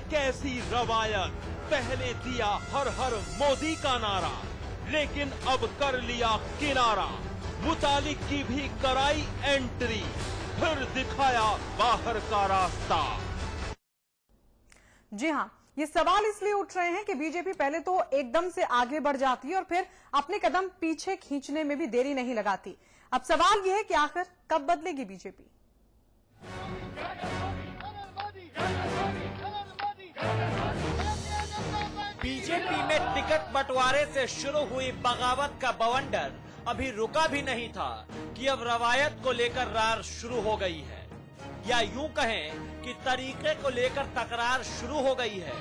कैसी रवायत। पहले दिया हर हर मोदी का नारा, लेकिन अब कर लिया किनारा। मुतालिक की भी कराई एंट्री, फिर दिखाया बाहर का रास्ता। जी हां, ये सवाल इसलिए उठ रहे हैं कि बीजेपी पहले तो एकदम से आगे बढ़ जाती है और फिर अपने कदम पीछे खींचने में भी देरी नहीं लगाती। अब सवाल यह है कि आखिर कब बदलेगी बीजेपी। बीजेपी में टिकट बंटवारे से शुरू हुई बगावत का बवंडर अभी रुका भी नहीं था कि अब रवायत को लेकर रार शुरू हो गई है, या यूं कहें कि तरीके को लेकर तकरार शुरू हो गई है।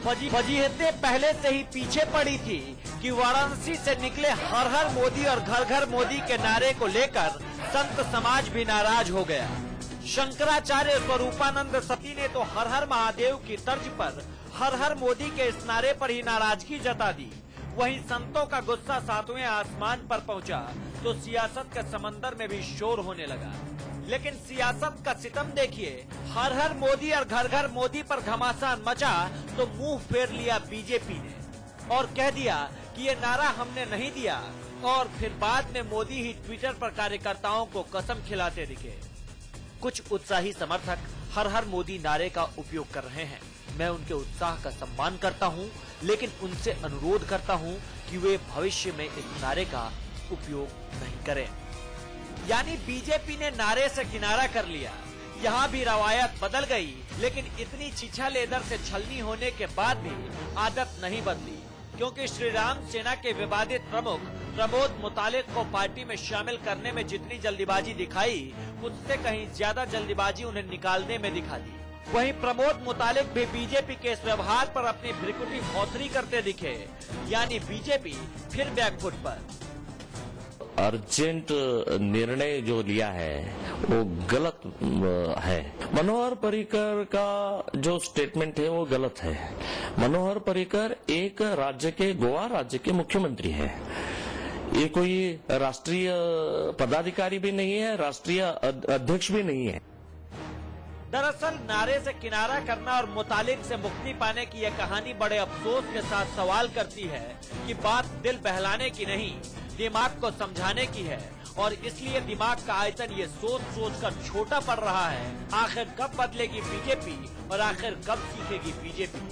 वजीहतें पहले से ही पीछे पड़ी थी कि वाराणसी से निकले हर हर मोदी और घर घर मोदी के नारे को लेकर संत समाज भी नाराज हो गया। शंकराचार्य स्वरूपानंद सती ने तो हर हर महादेव की तर्ज पर हर हर मोदी के इस नारे पर ही नाराजगी जता दी। वहीं संतों का गुस्सा सातवें आसमान पर पहुंचा तो सियासत के समंदर में भी शोर होने लगा। लेकिन सियासत का सितम देखिए, हर हर मोदी और घर घर मोदी पर घमासान मचा तो मुंह फेर लिया बीजेपी ने और कह दिया कि ये नारा हमने नहीं दिया, और फिर बाद में मोदी ही ट्विटर पर कार्यकर्ताओं को कसम खिलाते दिखे। कुछ उत्साही समर्थक हर हर मोदी नारे का उपयोग कर रहे हैं। मैं उनके उत्साह का सम्मान करता हूं, लेकिन उनसे अनुरोध करता हूं कि वे भविष्य में इस नारे का उपयोग नहीं करें। यानी बीजेपी ने नारे से किनारा कर लिया। यहाँ भी रवायत बदल गई, लेकिन इतनी छीछा लेदर से छलनी होने के बाद भी आदत नहीं बदली, क्योंकि श्री राम सेना के विवादित प्रमुख प्रमोद मुतालिक को पार्टी में शामिल करने में जितनी जल्दीबाजी दिखाई, उससे कहीं ज्यादा जल्दीबाजी उन्हें निकालने में दिखा दी। वहीं प्रमोद मुतालिक भी बीजेपी के इस व्यवहार पर अपनी भ्रिकुटी भौंतरी करते दिखे, यानी बीजेपी फिर बैकफुट पर। अर्जेंट निर्णय जो लिया है वो गलत है। मनोहर पर्रिकर का जो स्टेटमेंट है वो गलत है। मनोहर पर्रिकर एक राज्य के, गोवा राज्य के मुख्यमंत्री है। ये कोई राष्ट्रीय पदाधिकारी भी नहीं है, राष्ट्रीय अध्यक्ष भी नहीं है। दरअसल नारे से किनारा करना और मुतालिक से मुक्ति पाने की यह कहानी बड़े अफसोस के साथ सवाल करती है कि बात दिल बहलाने की नहीं, दिमाग को समझाने की है, और इसलिए दिमाग का आयतन ये सोच सोच कर छोटा पड़ रहा है। आखिर कब बदलेगी बीजेपी और आखिर कब सीखेगी बीजेपी।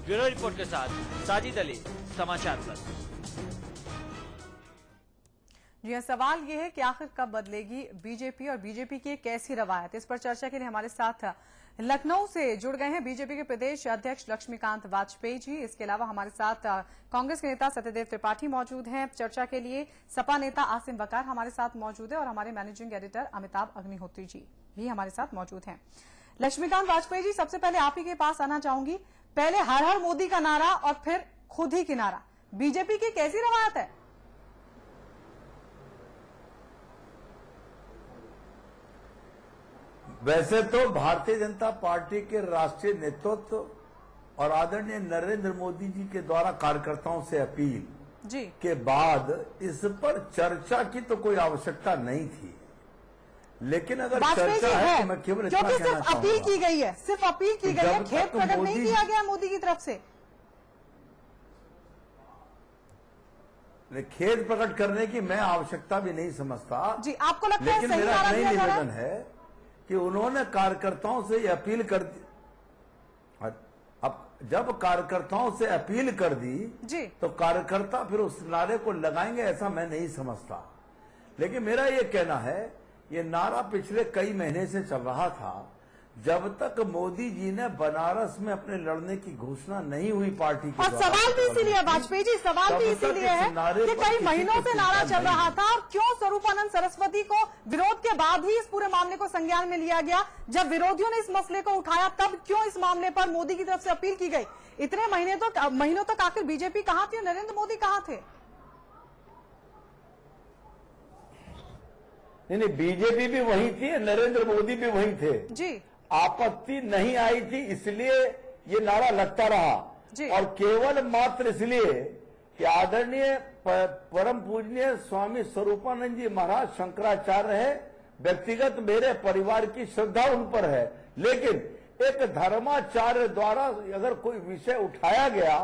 ब्यूरो रिपोर्ट के साथ साजिद अली, समाचार प्लस। जी हाँ, सवाल ये है कि आखिर कब बदलेगी बीजेपी और बीजेपी की कैसी रवायत। इस पर चर्चा के लिए हमारे साथ लखनऊ से जुड़ गए हैं बीजेपी के प्रदेश अध्यक्ष लक्ष्मीकांत वाजपेयी जी। इसके अलावा हमारे साथ कांग्रेस के नेता सत्यदेव त्रिपाठी मौजूद हैं चर्चा के लिए। सपा नेता आसिम वकार हमारे साथ मौजूद है और हमारे मैनेजिंग एडिटर अमिताभ अग्निहोत्री जी भी हमारे साथ मौजूद हैं। लक्ष्मीकांत वाजपेयी जी, सबसे पहले आप ही के पास आना चाहूंगी। पहले हर हर मोदी का नारा और फिर खुद ही किनारा, बीजेपी की कैसी रवायत है? वैसे तो भारतीय जनता पार्टी के राष्ट्रीय नेतृत्व और आदरणीय नरेंद्र मोदी जी के द्वारा कार्यकर्ताओं से अपील जी के बाद इस पर चर्चा की तो कोई आवश्यकता नहीं थी, लेकिन अगर चर्चा है तो मैं केवल इतना कहना चाहूंगा, सिर्फ अपील की गई है, सिर्फ अपील की गई है, खेद प्रकट नहीं किया गया मोदी की तरफ से। खेद प्रकट करने की मैं आवश्यकता भी नहीं समझता जी। आपको लगता है लेकिन मेरा नई निवेदन है कि उन्होंने कार्यकर्ताओं से यह अपील कर दी। अब जब कार्यकर्ताओं से अपील कर दी जी, तो कार्यकर्ता फिर उस नारे को लगाएंगे ऐसा मैं नहीं समझता। लेकिन मेरा ये कहना है, ये नारा पिछले कई महीने से चल रहा था, जब तक मोदी जी ने बनारस में अपने लड़ने की घोषणा नहीं हुई पार्टी की। और सवाल भी इसीलिए वाजपेयी जी, सवाल भी इसीलिए है कि कई महीनों से नारा चल रहा था और क्यों स्वरूपानंद सरस्वती को विरोध के बाद ही इस पूरे मामले को संज्ञान में लिया गया। जब विरोधियों ने इस मसले को उठाया तब क्यों इस मामले पर मोदी की तरफ से अपील की गई? इतने महीनों तक आखिर बीजेपी कहां थी, नरेंद्र मोदी कहां थे? नहीं, बीजेपी भी वही थी, नरेंद्र मोदी भी वही थे जी। आपत्ति नहीं आई थी, इसलिए ये नारा लगता रहा, और केवल मात्र इसलिए कि आदरणीय परम पूजनीय स्वामी स्वरूपानंद जी महाराज शंकराचार्य है, व्यक्तिगत मेरे परिवार की श्रद्धा उन पर है, लेकिन एक धर्माचार्य द्वारा अगर कोई विषय उठाया गया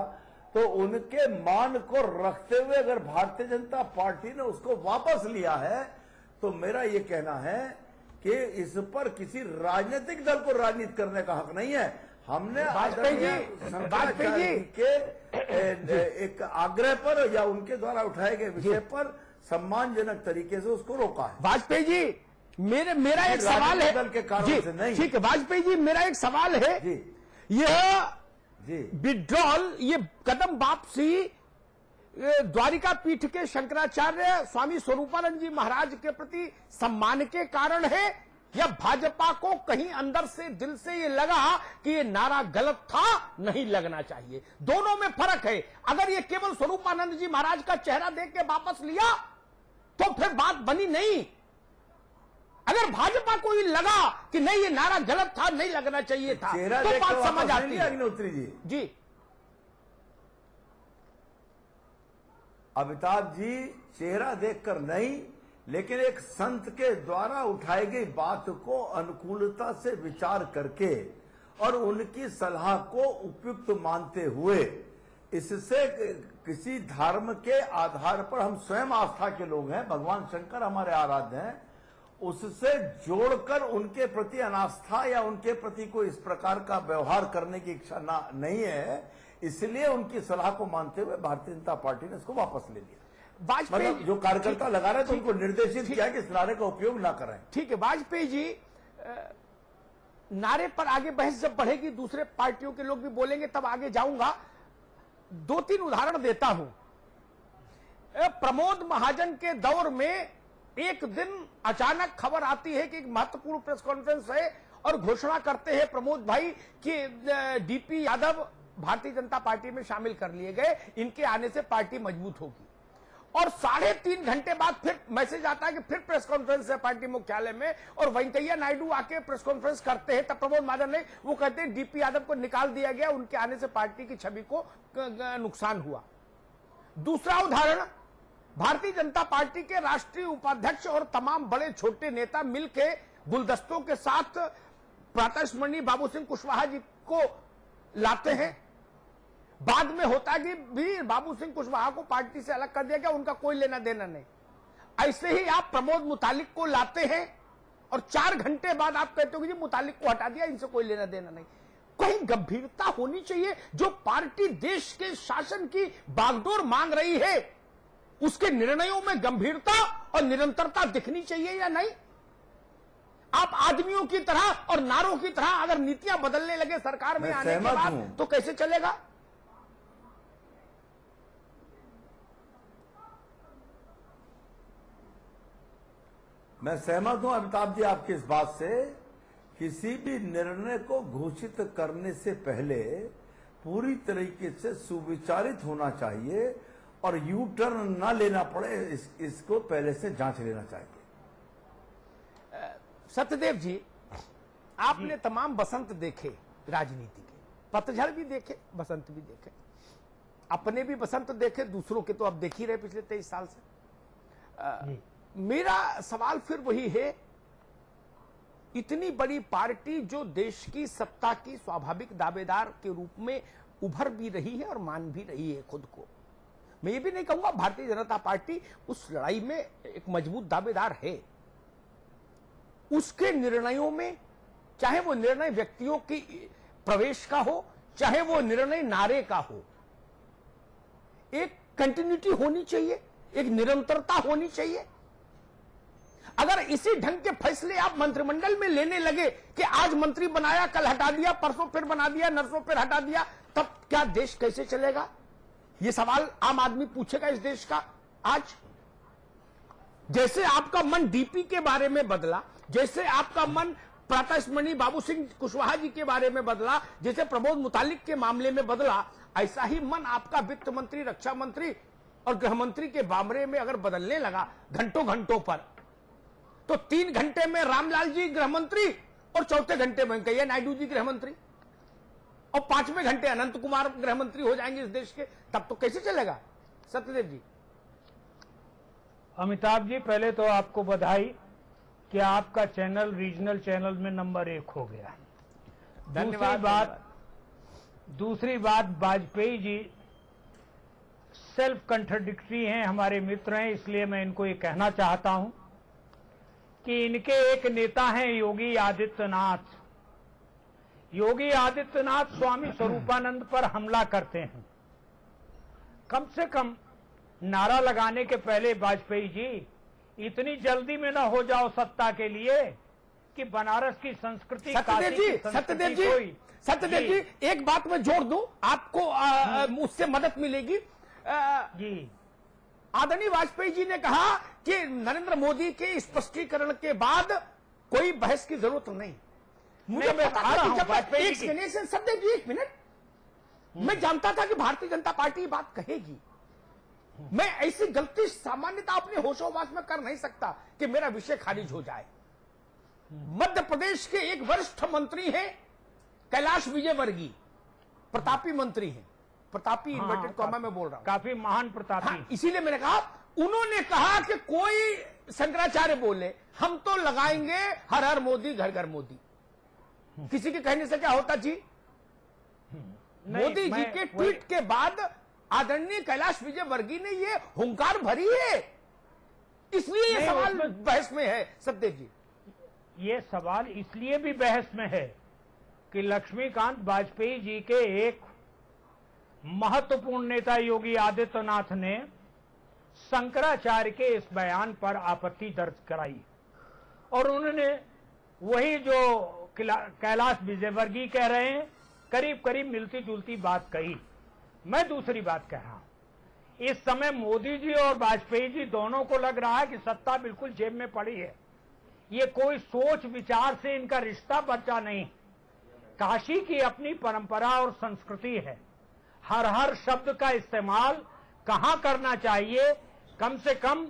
तो उनके मान को रखते हुए अगर भारतीय जनता पार्टी ने उसको वापस लिया है तो मेरा ये कहना है कि इस पर किसी राजनीतिक दल को राजनीति करने का हक नहीं है। हमने शंकराचार्य जी के एक आग्रह पर या उनके द्वारा उठाए गए विषय पर सम्मानजनक तरीके से उसको रोका है। वाजपेयी जी मेरा एक सवाल है दल के कारण से नहीं। ठीक है वाजपेयी जी, मेरा एक सवाल है जी यह जी विड्रॉल, ये कदम वापसी द्वारिका पीठ के शंकराचार्य स्वामी स्वरूपानंद जी महाराज के प्रति सम्मान के कारण है या भाजपा को कहीं अंदर से दिल से ये लगा कि ये नारा गलत था, नहीं लगना चाहिए? दोनों में फर्क है। अगर ये केवल स्वरूपानंद जी महाराज का चेहरा देख के वापस लिया तो फिर बात बनी नहीं। अगर भाजपा को ये लगा कि नहीं ये नारा गलत था, नहीं लगना चाहिए था, तो बात समझ आती है। अग्निहोत्री जी अमिताभ जी चेहरा देखकर नहीं, लेकिन एक संत के द्वारा उठाई गई बात को अनुकूलता से विचार करके और उनकी सलाह को उपयुक्त मानते हुए, इससे किसी धर्म के आधार पर हम स्वयं आस्था के लोग हैं, भगवान शंकर हमारे आराध्य हैं, उससे जोड़कर उनके प्रति अनास्था या उनके प्रति कोई इस प्रकार का व्यवहार करने की इच्छा नहीं है, इसलिए उनकी सलाह को मानते हुए भारतीय जनता पार्टी ने इसको वापस ले लिया। वाजपेयी मतलब जो कार्यकर्ता लगा रहे थे उनको निर्देशित किया कि इस नारे का उपयोग ना करें। ठीक है वाजपेयी जी, नारे पर आगे बहस जब बढ़ेगी, दूसरे पार्टियों के लोग भी बोलेंगे, तब आगे जाऊंगा। 2-3 उदाहरण देता हूं। प्रमोद महाजन के दौर में एक दिन अचानक खबर आती है कि एक महत्वपूर्ण प्रेस कॉन्फ्रेंस है और घोषणा करते हैं प्रमोद भाई कि डीपी यादव भारतीय जनता पार्टी में शामिल कर लिए गए, इनके आने से पार्टी मजबूत होगी। और 3.5 घंटे बाद फिर मैसेज आता है कि फिर प्रेस कॉन्फ्रेंस है पार्टी मुख्यालय में और वेंकैया नायडू आके प्रेस कॉन्फ्रेंस करते हैं। तब प्रमोद महाजन ने वो कहते हैं डीपी यादव को निकाल दिया गया, उनके आने से पार्टी की छवि को नुकसान हुआ। दूसरा उदाहरण, भारतीय जनता पार्टी के राष्ट्रीय उपाध्यक्ष और तमाम बड़े छोटे नेता मिलके गुलदस्तों के साथ प्रातः स्मरणीय बाबू सिंह कुशवाहा जी को लाते हैं। बाद में होता है कि भी बाबू सिंह कुशवाहा को पार्टी से अलग कर दिया गया, उनका कोई लेना देना नहीं। ऐसे ही आप प्रमोद मुतालिक को लाते हैं और 4 घंटे बाद आप कहते हो कि जी मुतालिक को हटा दिया, इनसे कोई लेना देना नहीं। कहीं गंभीरता होनी चाहिए। जो पार्टी देश के शासन की बागडोर मांग रही है, उसके निर्णयों में गंभीरता और निरंतरता दिखनी चाहिए या नहीं? आप आदमियों की तरह और नारों की तरह अगर नीतियां बदलने लगे सरकार में आने के बाद, तो कैसे चलेगा? मैं सहमत हूं अमिताभ जी आपकी इस बात से। किसी भी निर्णय को घोषित करने से पहले पूरी तरीके से सुविचारित होना चाहिए और यू टर्न ना लेना पड़े, इसको पहले से जांच लेना चाहिए। सत्यदेव जी, आपने तमाम बसंत देखे राजनीति के, पतझड़ भी देखे, बसंत भी देखे, अपने भी बसंत देखे, दूसरों के तो अब देख ही रहे पिछले 23 साल से। मेरा सवाल फिर वही है, इतनी बड़ी पार्टी जो देश की सत्ता की स्वाभाविक दावेदार के रूप में उभर भी रही है और मान भी रही है खुद को, मैं ये भी नहीं कहूंगा भारतीय जनता पार्टी उस लड़ाई में एक मजबूत दावेदार है, उसके निर्णयों में, चाहे वो निर्णय व्यक्तियों की प्रवेश का हो, चाहे वो निर्णय नारे का हो, एक कंटिन्यूटी होनी चाहिए, एक निरंतरता होनी चाहिए। अगर इसी ढंग के फैसले आप मंत्रिमंडल में लेने लगे कि आज मंत्री बनाया, कल हटा दिया, परसों फिर बना दिया, नरसों फिर हटा दिया, तब क्या देश कैसे चलेगा? यह सवाल आम आदमी पूछेगा इस देश का। आज जैसे आपका मन डीपी के बारे में बदला, जैसे आपका मन प्रातः स्मरणीय बाबू सिंह कुशवाहा जी के बारे में बदला, जैसे प्रमोद मुतालिक के मामले में बदला, ऐसा ही मन आपका वित्त मंत्री, रक्षा मंत्री और गृह मंत्री के बामरे में अगर बदलने लगा घंटों घंटों पर, तो 3 घंटे में रामलाल जी गृह मंत्री और 4थे घंटे में वेंकैया नायडू जी गृह मंत्री और 5वें घंटे अनंत कुमार गृह मंत्री हो जाएंगे इस देश के, तब तो कैसे चलेगा? सत्यदेव जी। अमिताभ जी, पहले तो आपको बधाई कि आपका चैनल रीजनल चैनल में नंबर 1 हो गया। दूसरी बात वाजपेयी जी सेल्फ कंट्राडिक्टरी हैं, हमारे मित्र हैं, इसलिए मैं इनको ये कहना चाहता हूं कि इनके एक नेता हैं योगी आदित्यनाथ। योगी आदित्यनाथ स्वामी स्वरूपानंद पर हमला करते हैं। कम से कम नारा लगाने के पहले वाजपेयी जी इतनी जल्दी में ना हो जाओ सत्ता के लिए कि बनारस की संस्कृति, सत्यदेव जी एक बात मैं जोड़ दूं, आपको उससे मदद मिलेगी। जी आदरणीय वाजपेयी जी ने कहा कि नरेंद्र मोदी के स्पष्टीकरण के बाद कोई बहस की जरूरत नहीं। मुझे पता था कि जब सत्यदेव जी एक मिनट, मैं जानता था कि भारतीय जनता पार्टी ये बात कहेगी। मैं ऐसी गलती सामान्यता अपने होशोहवास में कर नहीं सकता कि मेरा विषय खारिज हो जाए। मध्य प्रदेश के एक वरिष्ठ मंत्री हैं कैलाश विजयवर्गीय, प्रतापी मंत्री हैं, प्रतापी इन्वर्टेड कॉमा में बोल रहा हूं, काफी महान प्रतापी। हाँ, इसीलिए मैंने कहा, उन्होंने कहा कि कोई शंकराचार्य बोले हम तो लगाएंगे हर हर मोदी घर घर मोदी। किसी के कहने से क्या होता जी? मोदी जी के ट्वीट के बाद आदरणीय कैलाश विजयवर्गीय ने ये हुंकार भरी है, इसलिए ये सवाल बहस में है। सत्यदेव जी, ये सवाल इसलिए भी बहस में है कि लक्ष्मीकांत वाजपेयी जी के एक महत्वपूर्ण नेता योगी आदित्यनाथ ने शंकराचार्य के इस बयान पर आपत्ति दर्ज कराई और उन्होंने वही जो कैलाश विजयवर्गीय कह रहे हैं करीब करीब मिलती जुलती बात कही। मैं दूसरी बात कह रहा हूं, इस समय मोदी जी और वाजपेयी जी दोनों को लग रहा है कि सत्ता बिल्कुल जेब में पड़ी है। ये कोई सोच विचार से इनका रिश्ता बचा नहीं। काशी की अपनी परंपरा और संस्कृति है। हर हर शब्द का इस्तेमाल कहां करना चाहिए, कम से कम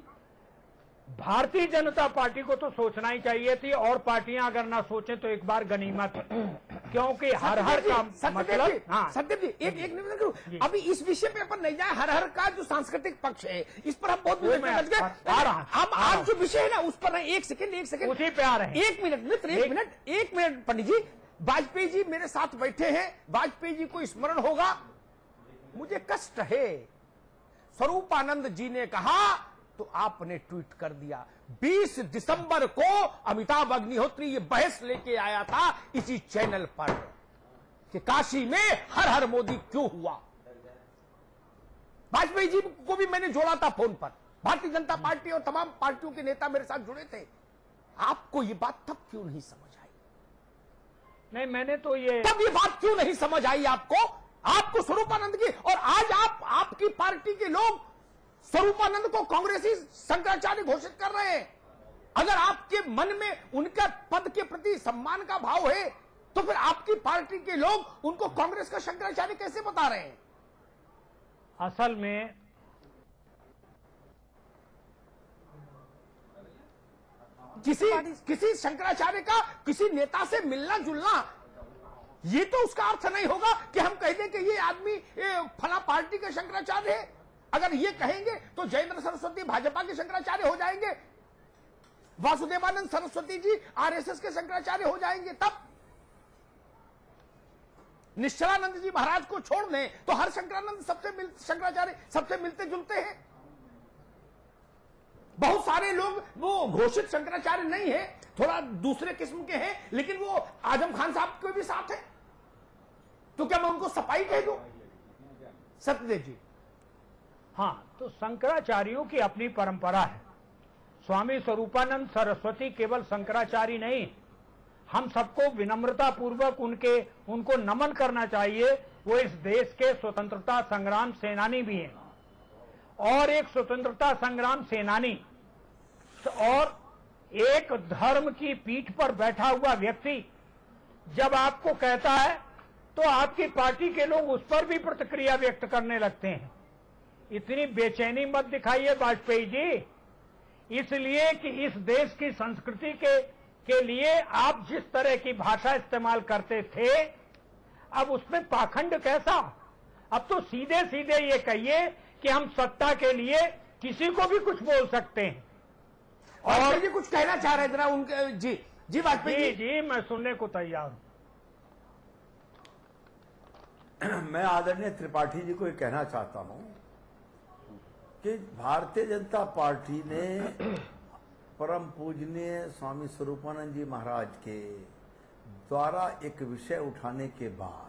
भारतीय जनता पार्टी को तो सोचना ही चाहिए थी, और पार्टियां अगर ना सोचें तो एक बार गनीमत, क्योंकि हर हर का मतलब। हाँ सत्यदेव जी एक निवेदन करूं, अभी इस विषय पे अपन नहीं जाए। हर हर का जो सांस्कृतिक पक्ष है इस पर हम बहुत हम आज जो विषय है ना उस पर एक सेकंड उसी पे आ रहे हैं। एक मिनट पंडित जी, वाजपेयी जी मेरे साथ बैठे हैं, वाजपेयी जी को स्मरण होगा। मुझे कष्ट है, स्वरूपानंद जी ने कहा तो आपने ट्वीट कर दिया। 20 दिसंबर को अमिताभ अग्निहोत्री ये बहस लेके आया था इसी चैनल पर कि काशी में हर हर मोदी क्यों हुआ। वाजपेयी जी को भी मैंने जोड़ा था फोन पर, भारतीय जनता पार्टी और तमाम पार्टियों के नेता मेरे साथ जुड़े थे। आपको ये बात तब क्यों नहीं समझ आई? नहीं, मैंने तो ये बात क्यों नहीं समझ आई आपको स्वरूपानंद की? और आज आपकी पार्टी के लोग स्वरूपानंद को कांग्रेसी शंकराचार्य घोषित कर रहे हैं। अगर आपके मन में उनका पद के प्रति सम्मान का भाव है तो फिर आपकी पार्टी के लोग उनको कांग्रेस का शंकराचार्य कैसे बता रहे हैं? असल में किसी शंकराचार्य का किसी नेता से मिलना जुलना, ये तो उसका अर्थ नहीं होगा कि हम कह दें कि ये आदमी फला पार्टी का शंकराचार्य है। अगर ये कहेंगे तो जयेंद्र सरस्वती भाजपा के शंकराचार्य हो जाएंगे, वासुदेवानंद सरस्वती जी आरएसएस के शंकराचार्य हो जाएंगे। तब निश्चलानंद जी महाराज को छोड़ दें तो हर शंकराचार्य सबसे मिलते जुलते हैं। बहुत सारे लोग वो घोषित शंकराचार्य नहीं है, थोड़ा दूसरे किस्म के हैं, लेकिन वो आजम खान साहब के भी साथ है। तो क्या मैं उनको सफाई कह दूं? सत्यदेव जी, हाँ, तो शंकराचार्यों की अपनी परंपरा है। स्वामी स्वरूपानंद सरस्वती केवल शंकराचार्य नहीं, हम सबको विनम्रता पूर्वक उनको नमन करना चाहिए। वो इस देश के स्वतंत्रता संग्राम सेनानी भी हैं, और एक स्वतंत्रता संग्राम सेनानी और एक धर्म की पीठ पर बैठा हुआ व्यक्ति जब आपको कहता है तो आपकी पार्टी के लोग उस पर भी प्रतिक्रिया व्यक्त करने लगते हैं। इतनी बेचैनी मत दिखाइए वाजपेयी जी, इसलिए कि इस देश की संस्कृति के लिए आप जिस तरह की भाषा इस्तेमाल करते थे, अब उसमें पाखंड कैसा? अब तो सीधे सीधे ये कहिए कि हम सत्ता के लिए किसी को भी कुछ बोल सकते हैं। और जी कुछ कहना चाह रहे जरा उनके जी वाजपेयी जी, मैं सुनने को तैयार हूं। मैं आदरणीय त्रिपाठी जी को ये कहना चाहता हूं कि भारतीय जनता पार्टी ने परम पूजनीय स्वामी स्वरूपानंद जी महाराज के द्वारा एक विषय उठाने के बाद